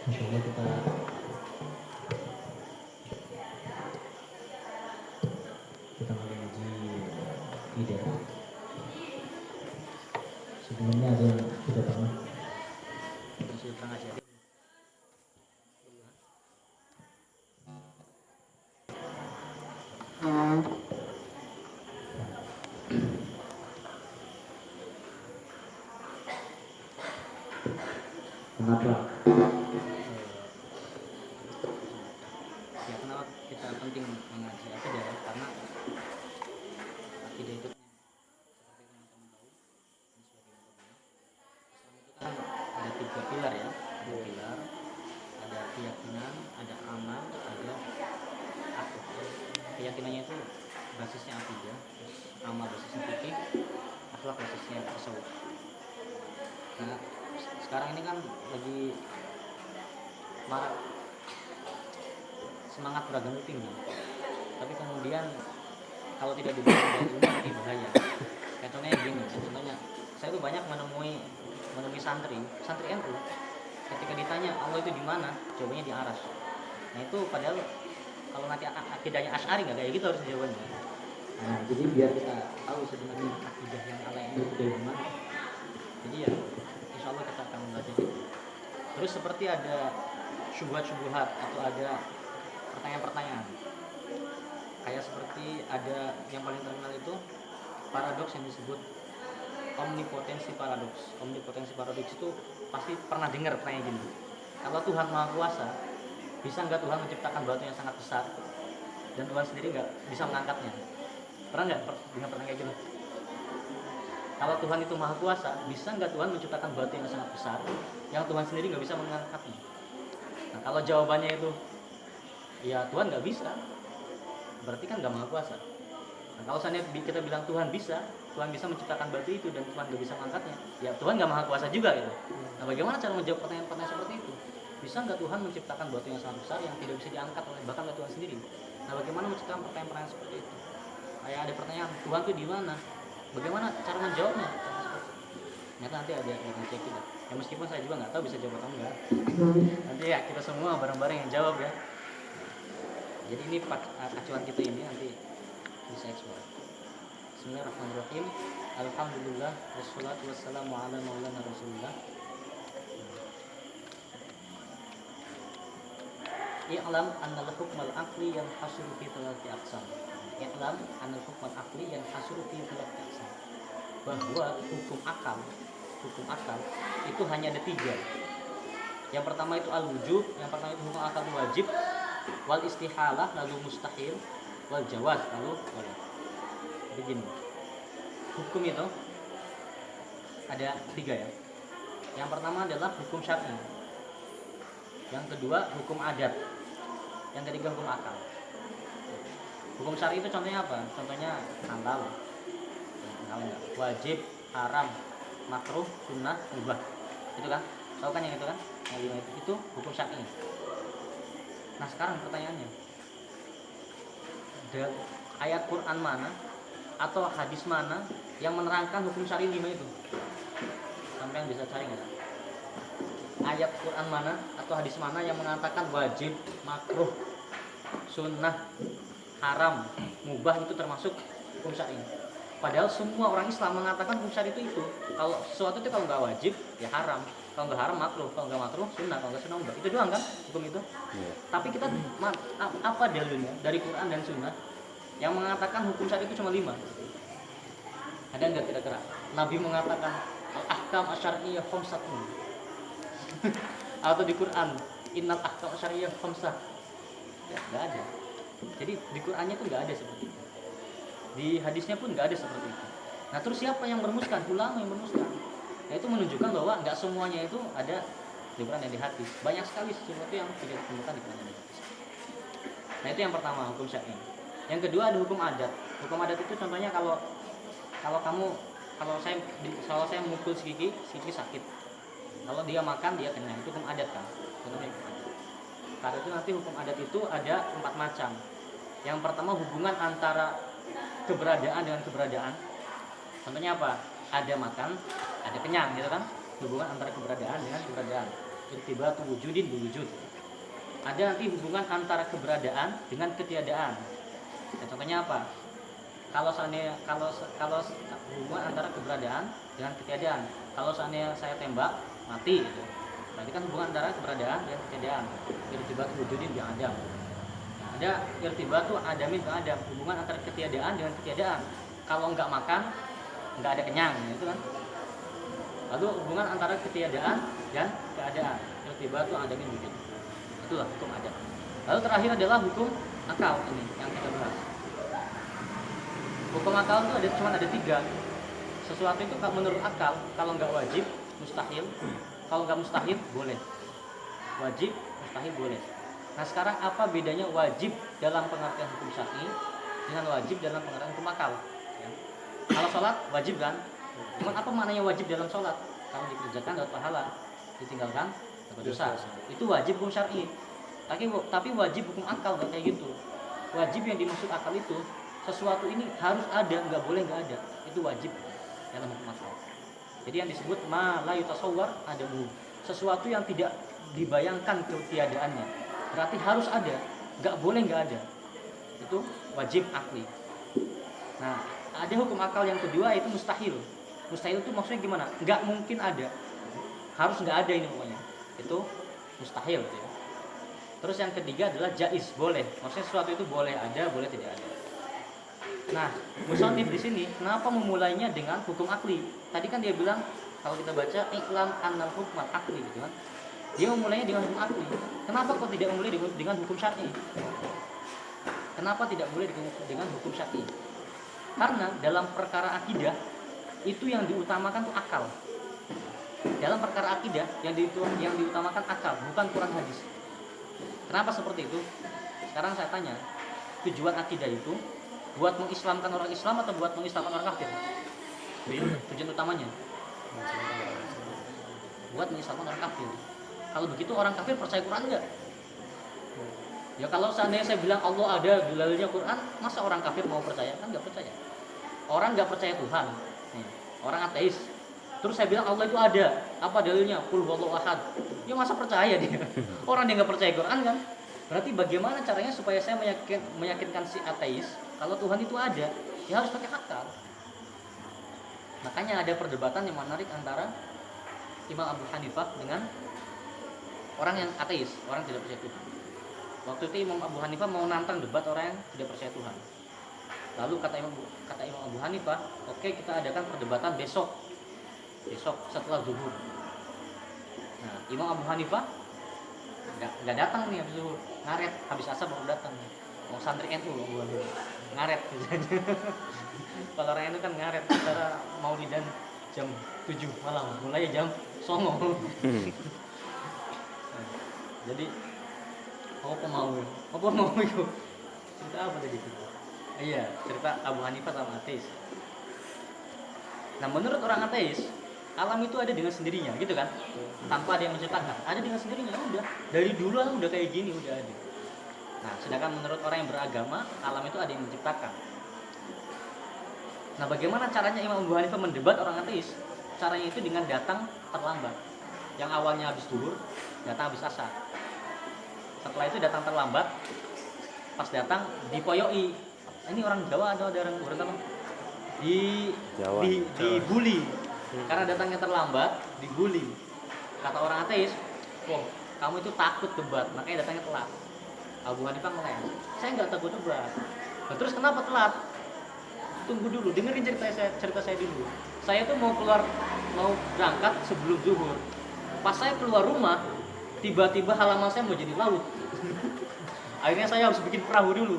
Insyaallah kita mulai ngaji tidak. Sebelumnya ada yang sudah pernah ngaji adik? Kenapa? Ya kenapa kita penting mengaji akidah? Karena akidah itu seperti teman-teman tahu, ini sebagai informasi, Islam itu kan ada 3 pilar ya, ada pilar, ada keyakinan, ada amal, ada akhlak. Keyakinannya itu basisnya akidah, terus amal basisnya fikih, akhlak basisnya tasawuf. Nah, sekarang ini kan lagi marak semangat beragama tinggi, tapi kemudian kalau tidak diberikan dari ilmu nanti bahaya. Contohnya gini, contohnya saya tuh banyak menemui santri NU, ketika ditanya Allah itu di mana, jawabannya di aras. Nah itu padahal kalau nanti akidahnya Asy'ari nggak kayak gitu harus jawabannya. Nah jadi biar kita tahu sebenarnya akidah yang Allah itu dari mana. Jadi ya insya Allah kita akan belajar itu. Terus seperti ada syubhat atau ada pertanyaan-pertanyaan, kayak seperti ada yang paling terkenal itu paradoks yang disebut omnipotensi paradoks. Omnipotensi paradoks itu pasti pernah dengar pertanyaan gini, kalau Tuhan Maha Kuasa, bisa nggak Tuhan menciptakan batu yang sangat besar dan Tuhan sendiri nggak bisa mengangkatnya? Pernah nggak dengar pertanyaan kayak gitu? Kalau Tuhan itu Maha Kuasa, bisa nggak Tuhan menciptakan batu yang sangat besar yang Tuhan sendiri nggak bisa mengangkatnya? Nah kalau jawabannya itu ya Tuhan nggak bisa, berarti kan nggak Maha Kuasa. Nah, kalau seandainya kita bilang Tuhan bisa menciptakan batu itu dan Tuhan nggak bisa mengangkatnya, ya Tuhan nggak Maha Kuasa juga gitu. Nah bagaimana cara menjawab pertanyaan-pertanyaan seperti itu? Bisa nggak Tuhan menciptakan batu yang sangat besar yang tidak bisa diangkat oleh bahkan oleh Tuhan sendiri? Nah bagaimana menciptakan pertanyaan-pertanyaan seperti itu? Kayak ada pertanyaan, Tuhan itu di mana? Bagaimana cara menjawabnya? Ternyata nanti ada yang ngecek kita. Ya meskipun saya juga nggak tahu bisa jawab atau enggak. Nanti ya kita semua bareng-bareng yang jawab ya. Jadi ini acuan kita ini nanti bisa eksplor. Bismillahirrahmanirrahim. Alhamdulillah wassalatu wassalamu ala maulana Rasulillah. I'lam annal hukmal aqli yanhasuru fi thalathati aqsam. I'lam annal hukmal aqli yanhasuru fi thalathati aqsam. Bahwa hukum akal itu hanya ada 3. Yang pertama itu al-wujub, yang pertama itu hukum akal itu wajib, wal istihalah lalu mustahil, wal jawaz lalu boleh. Begini, hukum itu ada 3 ya. Yang pertama adalah hukum syar'i, yang kedua hukum adat, yang ketiga hukum akal. Hukum syar'i itu contohnya apa? Contohnya halal, wajib, haram, makruh, sunnah, mubah. Itu kan? Tahu kan yang itu kan? Yang 5 itu hukum syar'i. Nah sekarang pertanyaannya, ayat Quran mana atau hadis mana yang menerangkan hukum syar'i 5 itu? Sampai yang bisa cari nggak? Ayat Quran mana atau hadis mana yang mengatakan wajib, makruh, sunnah, haram, mubah itu termasuk hukum syar'i? Padahal semua orang Islam mengatakan hukum syar'i itu kalau sesuatu itu kalau nggak wajib ya haram, kalau nggak haram makruh, kalau nggak makruh sunnah, kalau nggak sunnah mubah. Itu doang kan hukum itu. Yeah. Tapi kita apa dalilnya dari Quran dan sunnah yang mengatakan hukum syar'i itu cuma 5? Ada nggak kira-kira? Nabi mengatakan al-ahkam asyariyah khamsatun. Atau di Quran innal ahkam asyariyah khamsah. Ya, nggak ada. Jadi di Qurannya itu nggak ada seperti itu. Di hadisnya pun nggak ada seperti itu. Nah terus siapa yang merumuskan? Ulama yang merumuskan. Nah itu menunjukkan bahwa nggak semuanya itu ada di Quran dan di hadis. Banyak sekali sesuatu yang tidak ditemukan di Quran dan di hadis. Nah itu yang pertama, hukum syar'i. Yang kedua ada hukum adat. Hukum adat itu contohnya kalau saya memukul si Kiki sakit. Kalau dia makan dia kenyang, itu hukum adat kan. Contohnya hukum adat. Karena itu nanti hukum adat itu ada 4 macam. Yang pertama hubungan antara keberadaan dengan keberadaan. Contohnya apa? Ada makan, ada kenyang gitu kan. Hubungan antara keberadaan dengan keberadaan. irtibatu wujudin biwujud. Ada nanti hubungan antara keberadaan dengan ketiadaan. Ya, contohnya apa? Kalau hubungan antara keberadaan dengan ketiadaan. Kalau seandainya saya tembak mati gitu. Berarti kan hubungan antara keberadaan dan ketiadaan. Irtibatu wujudin bi adam. Nah, ada irtibatu adamin bi adam, hubungan antara ketiadaan dengan ketiadaan. Kalau enggak makan, enggak ada kenyang, gitu kan. Lalu hubungan antara ketiadaan dan keadaan. Irtibatu adamin wujud. Itulah hukum adat. Lalu terakhir adalah hukum akal, ini yang kita bahas. Hukum akal itu cuma ada 3. Sesuatu itu menurut akal, kalau nggak wajib, mustahil. Kalau nggak mustahil, boleh. Wajib, mustahil, boleh. Nah sekarang apa bedanya wajib dalam pengertian hukum syar'i dengan wajib dalam pengertian hukum akal? Ya. Kalau sholat, wajib kan? Cuman apa maknanya wajib dalam sholat? Kalau dikerjakan dapat pahala, ditinggalkan dapat dosa. Itu wajib hukum syar'i. Tapi wajib hukum akal nggak kayak gitu. Wajib yang dimaksud akal itu sesuatu ini harus ada, nggak boleh nggak ada. Itu wajib dalam hukum akal. Jadi yang disebut ma la yutasawwar adamu, sesuatu yang tidak dibayangkan ketiadaannya. Berarti harus ada, nggak boleh nggak ada. Itu wajib akli. Nah, ada hukum akal yang kedua yaitu mustahil. Mustahil itu maksudnya gimana? Nggak mungkin ada. Harus nggak ada ini pokoknya. Itu mustahil. Ya. Terus yang ketiga adalah jaiz, boleh. Maksudnya sesuatu itu boleh ada, boleh tidak ada. Nah, musannif di sini kenapa memulainya dengan hukum akli? Tadi kan dia bilang kalau kita baca iklam annal hukmal akli gitu kan. Dia memulainya dengan hukum akli. Kenapa kok tidak memulai dengan hukum syar'i? Kenapa tidak mulai dengan hukum syar'i? Karena dalam perkara akidah itu yang diutamakan tuh akal. Dalam perkara akidah yang diutamakan akal, bukan Quran hadis. Kenapa seperti itu? Sekarang saya tanya, tujuan akidah itu buat mengislamkan orang Islam atau buat mengislamkan orang kafir? Tujuan utamanya buat mengislamkan orang kafir. Kalau begitu orang kafir percaya Quran enggak? Ya kalau seandainya saya bilang Allah ada, dalilnya Quran, masa orang kafir mau percaya? Kan enggak percaya. Orang enggak percaya Tuhan. Nih, orang ateis. Terus saya bilang Allah itu ada, apa dalilnya? Qul huwallahu ahad. Ya masa percaya dia? Orang dia enggak percaya Quran kan? Berarti bagaimana caranya supaya saya meyakinkan si ateis kalau Tuhan itu ada? Ya harus pakai akal. Makanya ada perdebatan yang menarik antara Imam Abu Hanifah dengan orang yang ateis, orang tidak percaya Tuhan. Waktu itu Imam Abu Hanifah mau nantang debat orang yang tidak percaya Tuhan. Lalu kata Imam Abu Hanifah, oke, kita adakan perdebatan besok setelah zuhur. Nah, Imam Abu Hanifah nggak datang nih habis zuhur, ngaret, habis asar baru datang. Mau santri NU loh, ngaret. Kalau orang NU kan ngaret, secara maulidan jam 7 malam, mulai jam 09.00. Jadi apa mau itu? Cerita apa tadi itu? Iya, cerita Abu Hanifah sama ateis. Nah, menurut orang ateis, alam itu ada dengan sendirinya, gitu kan? Tanpa ada yang menciptakan, ada dengan sendirinya, udah. Dari dulu udah kayak gini, udah ada. Nah, sedangkan menurut orang yang beragama, alam itu ada yang menciptakan. Nah, bagaimana caranya Imam Abu Hanifah mendebat orang ateis? Caranya itu dengan datang terlambat. Yang awalnya habis zuhur, datang habis asar. Setelah itu datang terlambat, pas datang dipoyoi. Ini orang Jawa atau ada orang Gorontalo? Dibully. Karena datangnya terlambat, dibully. Kata orang ateis, "Wah, kamu itu takut debat, makanya datangnya telat." Abu Hanifah ngelem. "Saya nggak takut debat." Nah, terus kenapa telat? Tunggu dulu, dengerin cerita saya dulu. Saya tuh mau berangkat sebelum zuhur. Pas saya keluar rumah, tiba-tiba halaman saya mau jadi laut. Akhirnya saya harus bikin perahu dulu.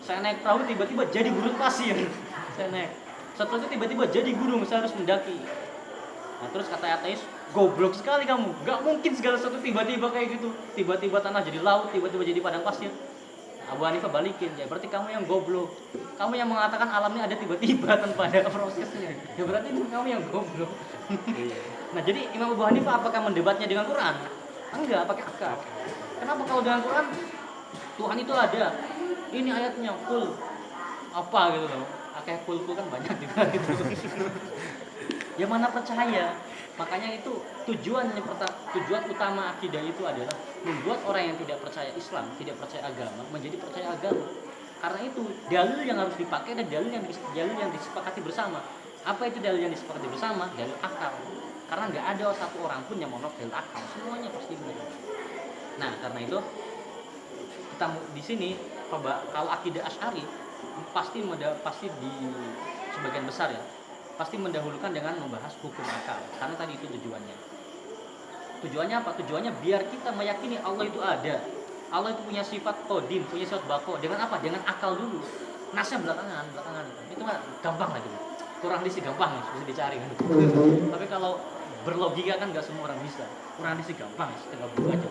Saya naik perahu, tiba-tiba jadi gurun pasir. Saya naik. Setelah itu tiba-tiba jadi gunung, saya harus mendaki. Nah, terus kata ateis, goblok sekali kamu. Gak mungkin segala sesuatu tiba-tiba kayak gitu. Tiba-tiba tanah jadi laut, tiba-tiba jadi padang pasir. Abu Hanifah balikin, ya berarti kamu yang goblok. Kamu yang mengatakan alamnya ada tiba-tiba tanpa ada prosesnya. Ya berarti itu kamu yang goblok. Nah, jadi Imam Abu Hanifah apakah mendebatnya dengan Quran? Enggak, pakai akal. Kenapa kalau dengan Quran Tuhan itu ada? Ini ayatnya kul apa gitu loh. Kayak kul kan banyak juga gitu. Ya mana percaya? Makanya itu tujuan utama akidah itu adalah membuat orang yang tidak percaya Islam, tidak percaya agama menjadi percaya agama. Karena itu dalil yang harus dipakai dan dalil yang disepakati bersama. Apa itu dalil yang disepakati bersama? Dalil akal. Karena nggak ada satu orang pun yang menolak dalil akal, semuanya pasti benar. Nah, karena itu kita di sini kalau akidah Asy'ari pasti di sebagian besar ya pasti mendahulukan dengan membahas hukum akal, karena tadi itu tujuannya apa? Tujuannya biar kita meyakini Allah itu ada, Allah itu punya sifat qadim, punya sifat baqo. Dengan apa? Dengan akal dulu. Nasnya belakangan itu mah gampang lah gitu, kurang disi gampang ya, bisa dicari kan. Tapi kalau berlogika kan nggak semua orang bisa, kurang disi gampang ya, tinggal buka aja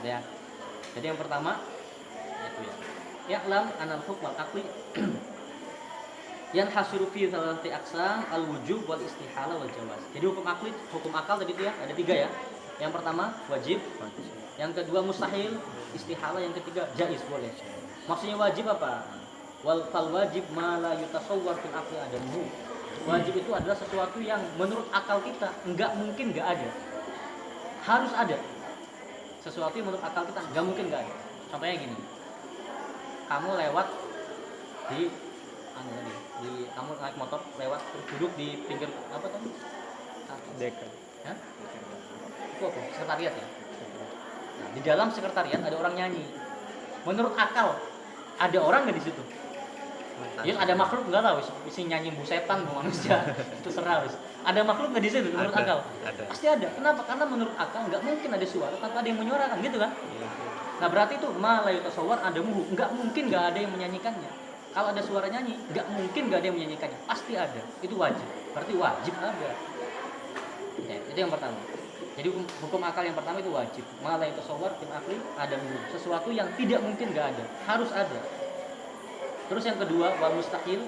ya. Jadi yang pertama itu ya ya'lam anal hukm wal aqli yang hasiru fi thalathati aqsam al-wujub wal istihala wal jawaz. Jadi hukum akal tadi itu ya ada 3 ya. Yang pertama wajib, yang kedua mustahil, istihala, yang ketiga jaiz, boleh. Maksudnya wajib apa? Fal wajib ma la yutasawwar fil aqli adamu. Wajib itu adalah sesuatu yang menurut akal kita enggak mungkin enggak ada. Harus ada. Sesuatu yang menurut akal kita enggak mungkin enggak ada. Contohnya gini. Kamu lewat kamu naik motor lewat duduk di pinggir apa tadi? Dekan. Hah? Itu apa? Sekretariat ya? Nah, di dalam sekretariat ada orang nyanyi. Menurut akal ada orang nggak di situ? Ya ada makhluk nggak tahu, isi nyanyi bu setan bu manusia itu serah wis. Ada makhluk nggak di situ menurut akal? Ada. Pasti ada. Kenapa? Karena menurut akal nggak mungkin ada suara tanpa ada yang menyuarakan, gitu kan? Nah berarti itu ma la yutasawwar adamu, nggak mungkin nggak ada yang menyanyikannya. Kalau ada suara nyanyi, nggak mungkin nggak ada yang menyanyikannya, pasti ada. Itu wajib. Berarti wajib ada. Ya, itu yang pertama. Jadi hukum akal yang pertama itu wajib. Ma la yutasawwar fil aqli adamu, sesuatu yang tidak mungkin nggak ada, harus ada. Terus yang kedua wal mustahil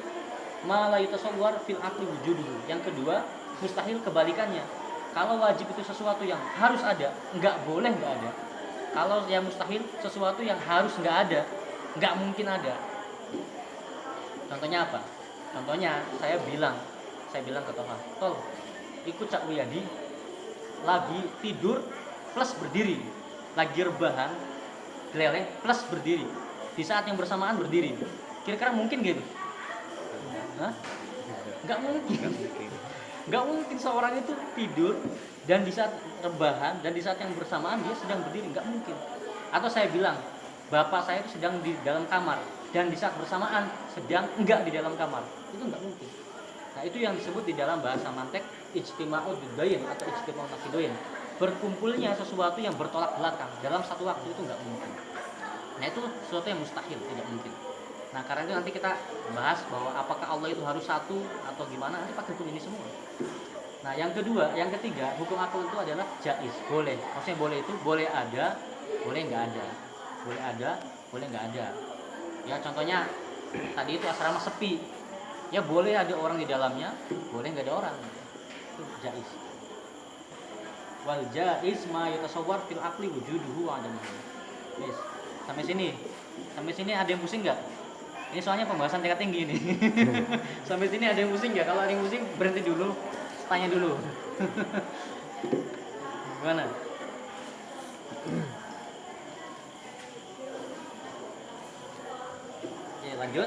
ma la yutasawwar fil aqli wujuduhu. Yang kedua mustahil kebalikannya. Kalau wajib itu sesuatu yang harus ada, nggak boleh nggak ada. Kalau yang mustahil sesuatu yang harus nggak ada, nggak mungkin ada. Contohnya apa? Contohnya saya bilang ke Toha, Tol, ikut Cak Wiyadi lagi tidur plus berdiri, lagi rebahan geleleng plus berdiri, di saat yang bersamaan berdiri. Kira-kira mungkin gitu? Hah? Nggak mungkin. Nggak mungkin seorang itu tidur dan di saat rebahan dan di saat yang bersamaan dia sedang berdiri, nggak mungkin. Atau saya bilang bapak saya itu sedang di dalam kamar dan di saat bersamaan sedang enggak di dalam kamar, itu enggak mungkin. Nah itu yang disebut di dalam bahasa mantek ijtima'ud dudain atau ijtima'ud naqidain, berkumpulnya sesuatu yang bertolak belakang dalam satu waktu, itu enggak mungkin. Nah itu sesuatu yang mustahil, tidak mungkin. Nah karena itu nanti kita bahas bahwa apakah Allah itu harus satu atau gimana, nanti pakai hukum ini semua. Nah yang ketiga hukum akal itu adalah jaiz, boleh. Maksudnya boleh itu boleh ada, boleh enggak ada. Boleh ada, boleh enggak ada. Ya contohnya tadi itu asrama sepi, ya boleh ada orang di dalamnya, boleh nggak ada orang, itu jaiz. Wal jaiz ma yatasawwar fil aqli wujuduhu wa adamuhu. Yes. Sampai sini ada yang pusing nggak? Ini soalnya pembahasan tingkat tinggi nih. Sampai sini ada yang pusing nggak? Kalau ada yang pusing berhenti dulu, tanya dulu. Gimana? Lanjut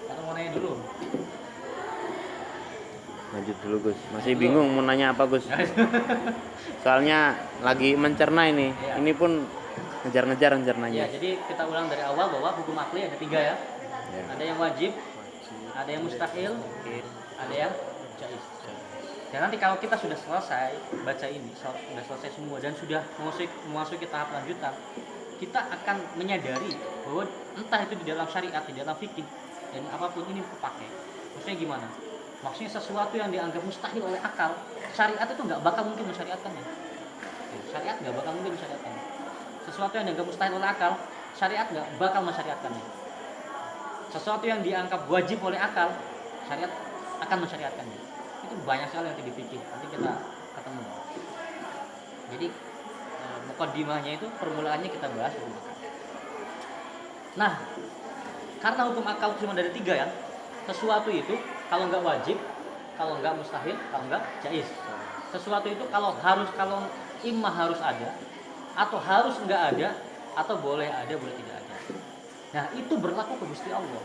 atau mau nanya dulu? Lanjut dulu Gus, masih bingung mau nanya apa Gus. Soalnya lagi mencerna ini. Ya. Ini pun ngejar nanya. Ya, jadi kita ulang dari awal bahwa hukum akli ada 3 ya. Ada yang wajib, ada yang mustahil, ada yang jaiz. Dan nanti kalau kita sudah selesai baca ini, sudah selesai semua dan sudah memasuki tahap lanjutan, kita akan menyadari bahwa entah itu di dalam syariat, di dalam fikih, dan apapun ini kepakai. Maksudnya gimana? Maksudnya sesuatu yang dianggap mustahil oleh akal, syariat itu nggak bakal mungkin mensyariatkannya. Syariat nggak bakal mungkin mensyariatkannya. Sesuatu yang dianggap mustahil oleh akal, syariat nggak bakal mensyariatkannya. Sesuatu yang dianggap wajib oleh akal, syariat akan mensyariatkannya. Itu banyak sekali nanti di fikih. Nanti kita ketemu. Jadi mukaddimahnya itu permulaannya kita bahas hukum akal. Nah, karena hukum akal cuma dari 3 ya, sesuatu itu kalau nggak wajib kalau enggak mustahil, kalau enggak jaiz. Sesuatu itu kalau imma harus ada, atau harus enggak ada, atau boleh ada, boleh tidak ada. Nah, itu berlaku ke Gusti Allah.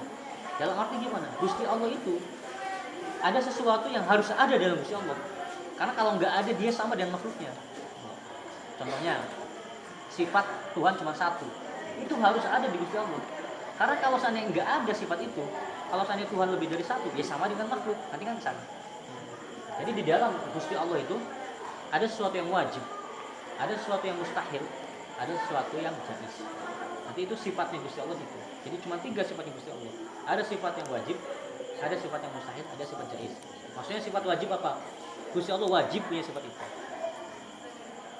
Dalam arti gimana? Gusti Allah itu ada sesuatu yang harus ada dalam Gusti Allah. Karena kalau enggak ada, dia sama dengan makhluknya. Contohnya, sifat Tuhan cuma satu. Itu harus ada di Gusti Allah. Karena kalau seandainya enggak ada sifat itu, kalau seandainya Tuhan lebih dari satu, dia sama dengan makhluk. Nanti kan kesana. Jadi di dalam Gusti Allah itu ada sesuatu yang wajib, ada sesuatu yang mustahil, ada sesuatu yang jaiz. Nanti itu sifatnya Gusti Allah itu. Jadi cuma 3 sifatnya Gusti Allah. Ada sifat yang wajib, ada sifat yang mustahil, ada sifat jaiz. Maksudnya sifat wajib apa? Gusti Allah wajib punya sifat itu.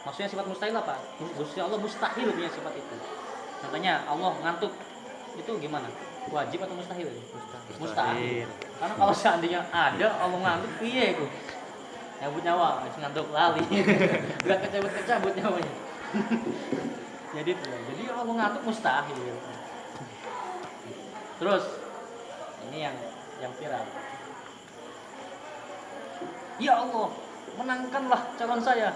Maksudnya sifat mustahil apa? Gusti Allah mustahil punya sifat itu. Contohnya Allah ngantuk, itu gimana? Wajib atau mustahil? Mustahil. Karena kalau seandainya ada Allah ngantuk, iya itu. Nyabut nyawa, ngantuk lali. Gak kecabut nyawanya. Jadi Allah ngantuk mustahil. Terus ini yang viral. Ya Allah, menangkanlah calon saya.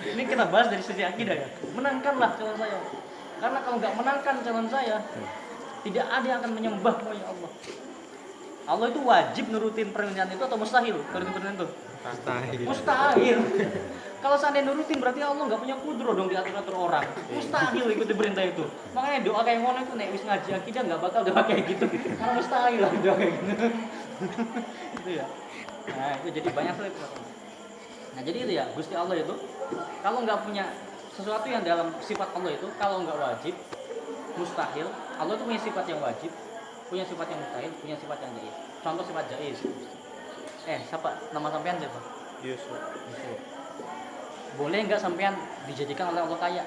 Ini kita bahas dari sisi akidah ya. Menangkanlah calon saya. Karena kalau nggak menangkan calon saya, tidak ada yang akan menyembahmu ya Allah. Allah itu wajib nurutin permintaan itu atau mustahil? Permintaan itu? Mustahil. Kalau seandainya nurutin berarti Allah nggak punya kudro dong diatur-atur orang. Mustahil ikuti perintah itu. Makanya doa kayak ngono itu nek wis ngaji akidah nggak bakal doa kayak gitu. Karena mustahil lah doa kayak gitu. Itu ya. Nah itu jadi banyak sekali. Nah jadi itu ya Gusti Allah itu kalau nggak punya sesuatu yang dalam sifat Allah itu kalau nggak wajib, mustahil. Allah itu punya sifat yang wajib, punya sifat yang mustahil, punya sifat yang jaiz. Contoh sifat jaiz. Siapa? Nama sampean siapa? Yusuf. Boleh nggak sampean dijadikan oleh Allah kaya?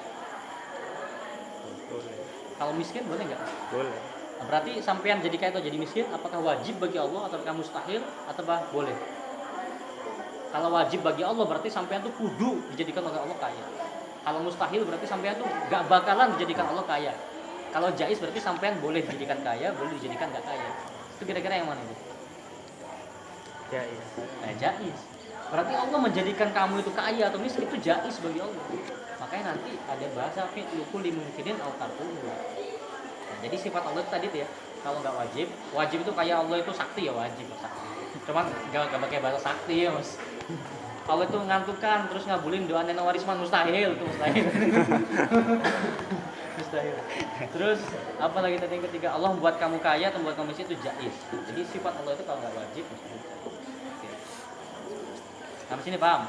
Boleh. Kalau miskin boleh nggak? Boleh. Nah, berarti sampean jadi kaya atau jadi miskin, apakah wajib bagi Allah atau mustahil atau boleh? Kalau wajib bagi Allah berarti sampean tuh kudu dijadikan oleh Allah kaya. Kalau mustahil berarti sampean tuh gak bakalan dijadikan Allah kaya. Kalau jaiz berarti sampean boleh dijadikan kaya, boleh dijadikan gak kaya. Itu kira-kira yang mana itu? Jaiz. Jaiz. Berarti Allah menjadikan kamu itu kaya atau miskin itu jaiz bagi Allah. Makanya nanti ada bahasa fi'lukul limungkinin au tarkuhu. Nah, jadi sifat Allah itu tadi tuh ya. Kalau nggak wajib itu kayak Allah itu sakti ya wajib sakti. Cuman nggak pakai bahasa sakti ya mas. Allah itu ngantukan terus ngabulin doa nenek warisman mustahil itu mustahil. Mustahil. Terus apa lagi tadi yang ketiga Allah membuat kamu kaya atau membuat kamu miskin itu jaiz. Jadi sifat Allah itu kalau nggak wajib mustahil. Oke. Sampai sini paham?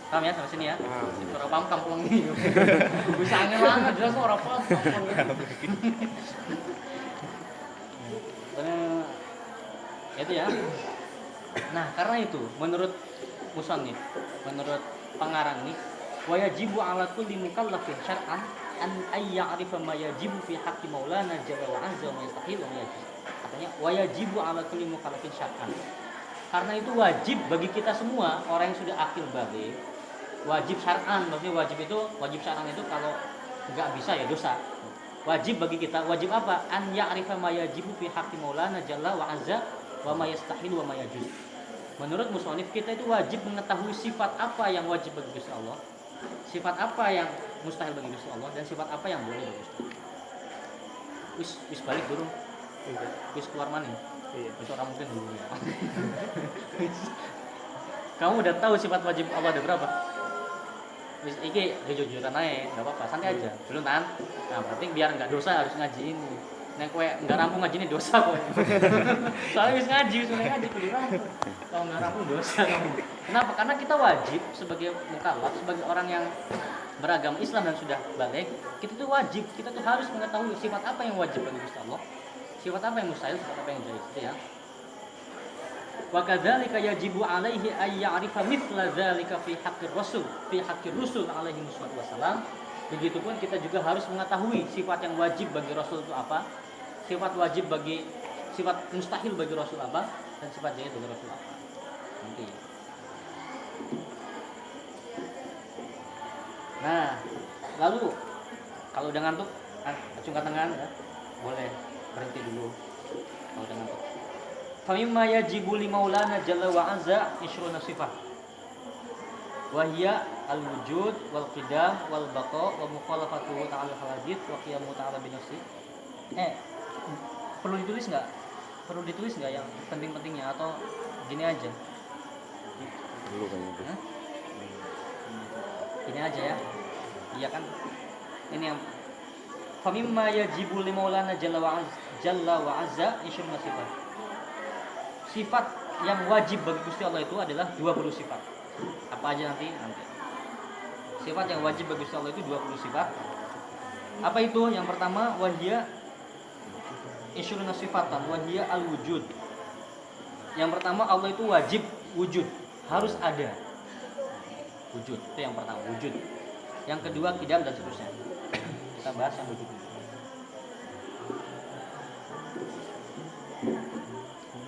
Paham ya sampai sini ya? Orang paham kampung ini. Bisa angin banget jelas orang paham kampung ini. Itu ya. Nah, karena itu menurut musannif, menurut pengarang ini, wa yajibu 'ala kulli mukallafin syar'an an ya'rifa ma yajibu fi haqqi maulana jalla wa azza wa yastahil wa yajib. Katanya wa yajibu 'ala kulli mukallafin syar'an. Karena itu wajib bagi kita semua orang yang sudah akil baligh. Wajib syar'an, maksudnya wajib syar'an itu kalau enggak bisa ya dosa. Wajib bagi kita, wajib apa? An ya'rifa ma yajibu fi haqqi maulana jalla wa azza wa ma yastahil wa ma yajuz. Menurut musannif kita itu wajib mengetahui sifat apa yang wajib bagi Gusti Allah, sifat apa yang mustahil bagi Gusti Allah, dan sifat apa yang boleh bagi Gusti Allah. Wis balik dulu. Wis keluar mana? Iya. Wis orang mungkin dulu ya. Kamu udah tahu sifat wajib Allah ada berapa? Wis iki jujur-jujuran aja, enggak apa-apa, santai aja. Belum kan? Nah, berarti biar enggak dosa harus ngaji ini. Nek kowe enggak rampung ngaji ini dosa kowe. Soalnya wis ngaji kudu rampung. Kalau enggak rampung dosa kamu. Kenapa? Karena kita wajib sebagai mukallaf, sebagai orang yang beragama Islam dan sudah baligh, kita tuh wajib, kita tuh harus mengetahui sifat apa yang wajib bagi Gusti Allah, sifat apa yang mustahil, sifat apa yang jaiz, itu ya. Wa kadzalika yajibu alaihi ay ya'rifa mithla dzalika fi haqqir rusul alaihi wassalam. Begitupun kita juga harus mengetahui sifat yang wajib bagi Rasul itu apa, sifat mustahil bagi Rasul apa, dan sifat jaiz bagi Rasul apa. Nanti. Nah, lalu kalau udah ngantuk, acungkan tangan ya. Boleh berhenti dulu kalau udah ngantuk. famimma yajibu li maulana jalla wa azza ishruna sifat wa hiya al-wujud wal qidam wal baqa wa mukhalafatuhu ta'ala al-hadith wa qiyamu ta'ala bi nafsi. Perlu ditulis nggak yang penting-pentingnya atau gini aja? Dulu kan itu. Hah? Ini aja ya. Iya kan? Ini yang famimma yajibu li maulana jalla wa azza ishruna sifat. Sifat yang wajib bagi Gusti Allah itu adalah 20 sifat. Apa aja nanti? Sifat yang wajib bagi Gusti Allah itu 20 sifat. Apa itu? Yang pertama wahia isyruna sifatan wahia al-wujud. Yang pertama Allah itu wajib wujud, harus ada. Wujud itu yang pertama, wujud. Yang kedua qidam dan seterusnya. Kita bahas yang wujud.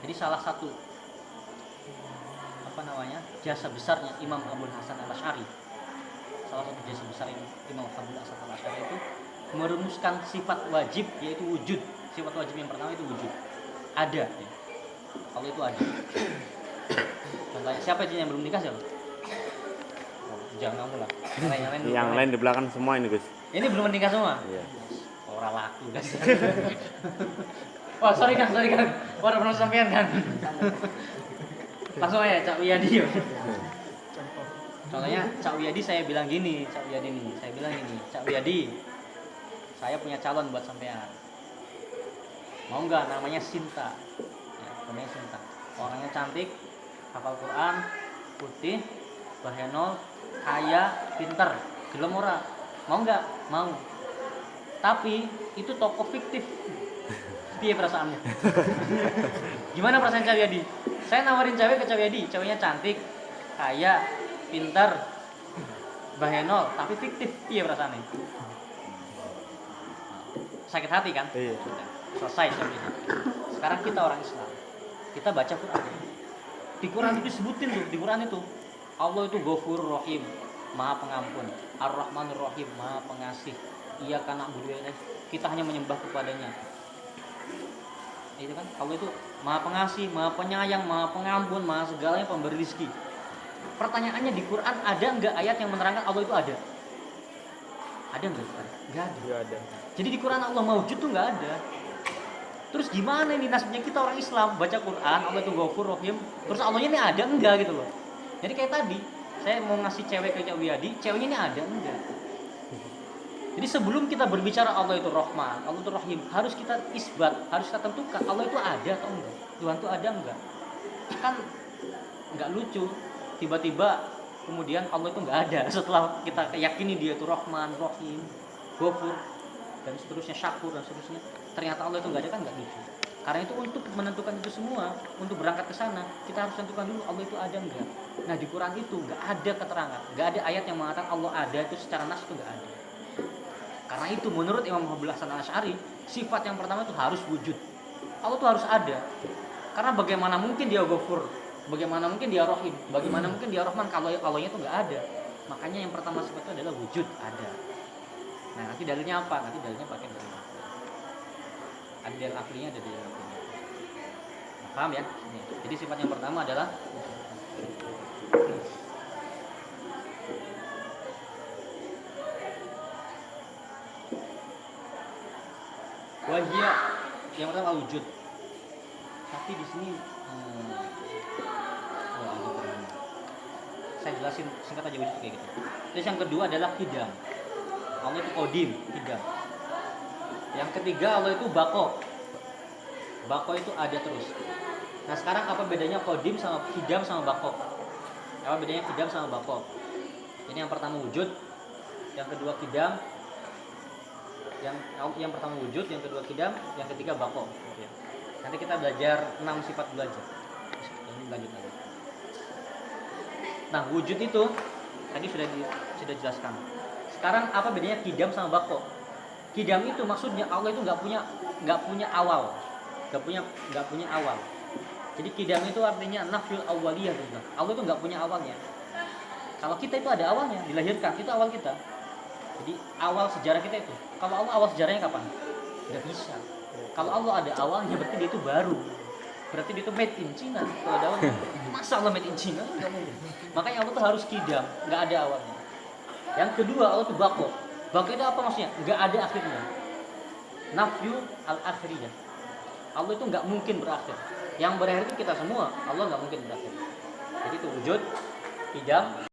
Jadi salah satu jasa besarnya Imam Abul Hasan Al-Asy'ari, salah satu jasa besar Imam Abul Hasan Al-Asy'ari itu merumuskan sifat wajib, yaitu wujud. Sifat wajib yang pertama itu wujud, ada ya. Allah itu ada. Contohnya siapa itu yang belum nikah siapa? Jangan kamu lah. Yang lain di belakang semua ini Gus. Ini belum menikah semua? Iya. Orang laku guys. Oh sorry kan. Orang pernah sampean kan. Langsung aja Cak Wiyadi. Contohnya Cak Wiyadi saya bilang gini, Cak Wiyadi, saya punya calon buat sampean. Mau nggak? Namanya Sinta. Ya, namanya Sinta. Orangnya cantik, hafal Quran, putih, bahenol, kaya, pinter, gelem ora? Mau nggak? Mau. Tapi itu tokoh fiktif. Piye perasaanmu? Gimana perasaan Cak Wiyadi? Saya nawarin cewek ke Cak Wiyadi, ceweknya cantik, kaya, pinter, bahenol, tapi fiktif. Piye perasaannya? Sakit hati kan? Iya. Selesai sampai situ. Sekarang kita orang Islam, kita baca Quran. Di Quran itu disebutin tuh, di Quran itu Allah itu Ghafurur Rahim, Maha Pengampun, Ar-Rahmanur Rahim, Maha Pengasih. Ia karena kita hanya menyembah kepadanya. Itu kan Allah itu Maha Pengasih, Maha Penyayang, Maha Pengampun, Maha segalanya, pemberi rezeki. Pertanyaannya di Quran ada enggak ayat yang menerangkan Allah itu ada? Ada enggak? Enggak ada. Nggak ada. Jadi di Quran Allah maujud tuh enggak ada. Terus gimana ini nasibnya kita orang Islam baca Quran Allah itu Ghafur Rahim, terus Allahnya ini ada enggak gitu loh. Jadi kayak tadi saya mau ngasih cewek ke Cak Wiyadi, ceweknya ini ada enggak? Jadi sebelum kita berbicara Allah itu Rahman, Allah itu Rahim, harus kita isbat, harus kita tentukan Allah itu ada atau enggak, Tuhan itu ada enggak. Kan enggak lucu tiba-tiba kemudian Allah itu enggak ada setelah kita yakini dia itu Rahman, Rahim, Ghafur dan seterusnya, Syakur dan seterusnya. Ternyata Allah itu enggak ada, kan enggak lucu. Karena itu untuk menentukan itu semua, untuk berangkat ke sana, kita harus tentukan dulu Allah itu ada enggak. Nah, di Quran itu enggak ada keterangan, enggak ada ayat yang mengatakan Allah ada itu secara nas itu enggak ada. Karena itu menurut Imam Abul Hasan Al-Asy'ari, sifat yang pertama itu harus wujud. Allah itu harus ada. Karena bagaimana mungkin dia Ghafur, bagaimana mungkin dia Rahim, bagaimana mungkin dia Rahman kalau Allahnya itu enggak ada. Makanya yang pertama sifat itu adalah wujud, ada. Nah, nanti dalilnya apa? Nanti dalilnya pakai dalil akli. Ada dalil aklinya, ada dalil aklinya. Nah, paham ya? Ini. Jadi sifat yang pertama adalah wahia, yang pertama wujud. Tapi di sini saya jelasin singkat aja wujud kayak gitu. Terus yang kedua adalah qidam. Allah itu qadim, qidam. Yang ketiga Allah itu baqo. Baqo itu ada terus. Nah, sekarang apa bedanya qadim sama qidam sama baqo? Apa bedanya qidam sama baqo? Ini yang pertama wujud, yang kedua qidam. Yang pertama wujud, yang kedua qidam, yang ketiga baqo. Nanti kita belajar 6 sifat belajar. Ini lanjut lagi. Nah, wujud itu tadi sudah jelaskan. Sekarang apa bedanya qidam sama baqo? Qidam itu maksudnya Allah itu nggak punya awal, nggak punya awal. Jadi qidam itu artinya nafyul awwaliyah juga. Allah itu nggak punya awalnya. Kalau kita itu ada awalnya, dilahirkan itu awal kita. Jadi awal sejarah kita itu. Kalau Allah awal sejarahnya kapan? Nggak bisa. Kalau Allah ada awalnya berarti dia itu baru. berarti dia itu made in China. Kalau daun masa Allah made in China? Nggak mungkin. Makanya Allah tuh harus kidam, nggak ada awalnya. Yang kedua Allah tuh bako. Bako itu apa maksudnya? Nggak ada akhirnya. Nafyu al akhiriyah. Allah itu nggak mungkin berakhir. Yang berakhir itu kita semua. Allah nggak mungkin berakhir. Jadi itu wujud, kidam,